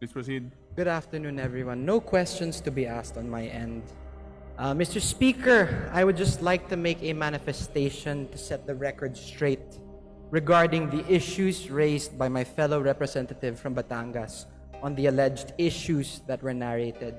Please proceed. Good afternoon, everyone. No questions to be asked on my end. Mr. Speaker, I would just like to make a manifestation to set the record straight regarding the issues raised by my fellow representative from Batangas on the alleged issues that were narrated.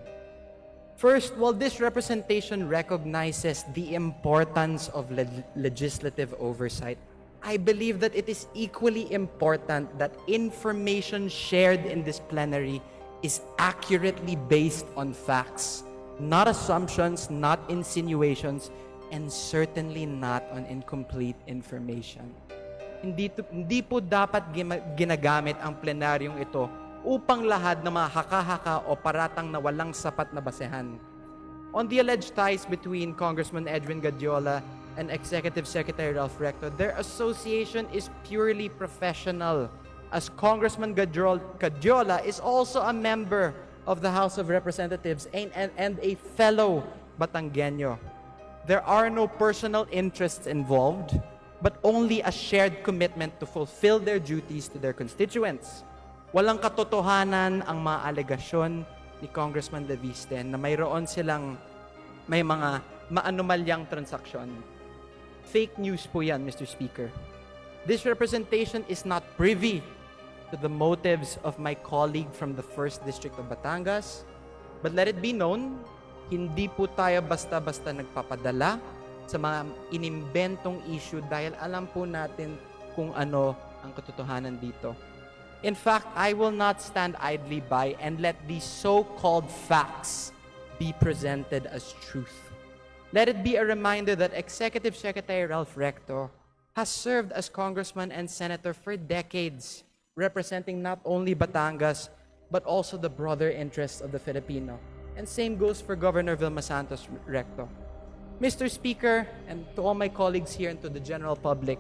First, while this representation recognizes the importance of legislative oversight, I believe that it is equally important that information shared in this plenary is accurately based on facts, not assumptions, not insinuations, and certainly not on incomplete information. Hindi po dapat ginagamit ang plenaryong ito upang lahad na mga haka-haka o paratang na walang sapat na basehan. On the alleged ties between Congressman Edwin Gadiola and Executive Secretary Ralph Recto, their association is purely professional, as Congressman Gadiola is also a member of the House of Representatives and a fellow Batangueño. There are no personal interests involved, but only a shared commitment to fulfill their duties to their constituents. Walang katotohanan ang mga alegasyon ni Congressman Leviste na mayroon silang may mga maanumalyang transaksyon. Fake news po yan, Mr. Speaker. This representation is not privy to the motives of my colleague from the 1st District of Batangas, but let it be known, hindi po tayo basta-basta nagpapadala sa mga inimbentong issue dahil alam po natin kung ano ang katotohanan dito. In fact, I will not stand idly by and let these so-called facts be presented as truth. Let it be a reminder that Executive Secretary Ralph Recto has served as congressman and senator for decades, representing not only Batangas, but also the broader interests of the Filipino. And same goes for Governor Vilma Santos Recto. Mr. Speaker, and to all my colleagues here and to the general public,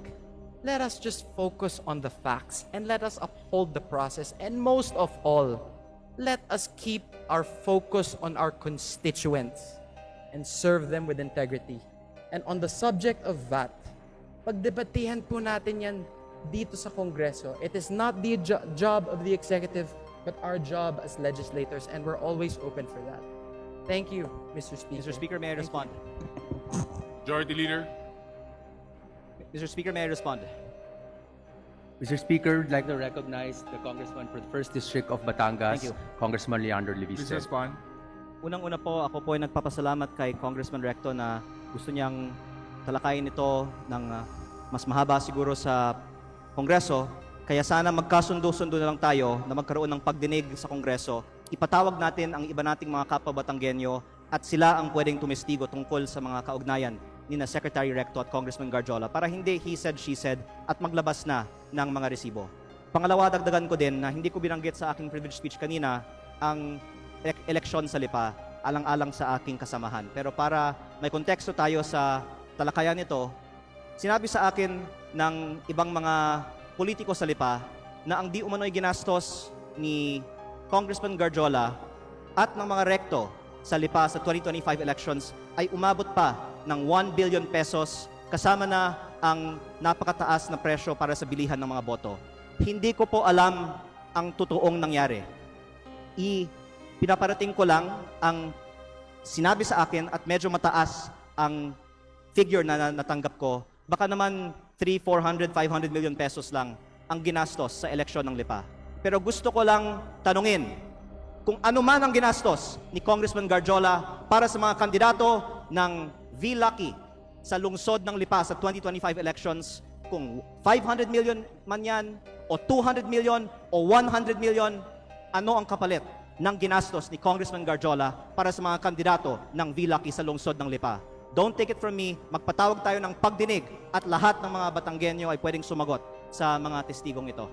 let us just focus on the facts and let us uphold the process. And most of all, let us keep our focus on our constituents and serve them with integrity. And on the subject of VAT, pagdebatehan po natin yan dito sa Kongreso. It is not the job of the executive, but our job as legislators, and we're always open for that. Thank you, Mr. Speaker. Mr. Speaker, may I respond? Majority Leader. Mr. Speaker, may I respond? Mr. Speaker, I'd like to recognize the Congressman for the 1st District of Batangas, Thank you. Congressman Leandro Please Leviste. respond. Unang-una po, ako po ay nagpapasalamat kay Congressman Recto na gusto niyang talakayin ito ng mas mahaba siguro sa Kongreso. Kaya sana magkasundo-sundo na lang tayo na magkaroon ng pagdinig sa Kongreso. Ipatawag natin ang iba nating mga kapwa Batanggenyo at sila ang pwedeng tumestigo tungkol sa mga kaugnayan ni na Secretary Recto at Congressman Garjola para hindi he said, she said at maglabas na ng mga resibo. Pangalawa, dagdagan ko din na hindi ko binanggit sa aking privilege speech kanina ang eleksyon sa Lipa, alang-alang sa aking kasamahan. Pero para may konteksto tayo sa talakayan nito, sinabi sa akin ng ibang mga politiko sa Lipa na ang di umano'y ginastos ni Congressman Garjola at ng mga Recto sa Lipa sa 2025 elections ay umabot pa ng 1 billion pesos kasama na ang napakataas na presyo para sa bilihan ng mga boto. Hindi ko po alam ang totoong nangyari. Pinaparating ko lang ang sinabi sa akin at medyo mataas ang figure na natanggap ko. Baka naman 300, 400, 500 million pesos lang ang ginastos sa eleksyon ng Lipa. Pero gusto ko lang tanungin kung ano man ang ginastos ni Congressman Garjola para sa mga kandidato ng V-Lucky sa lungsod ng Lipa sa 2025 elections, kung 500 million man yan, o 200 million, o 100 million, ano ang kapalit ng ginastos ni Congressman Garjola para sa mga kandidato ng V-Lucky sa lungsod ng Lipa? Don't take it from me, magpatawag tayo ng pagdinig at lahat ng mga Batanggenyo ay pwedeng sumagot sa mga testigong ito.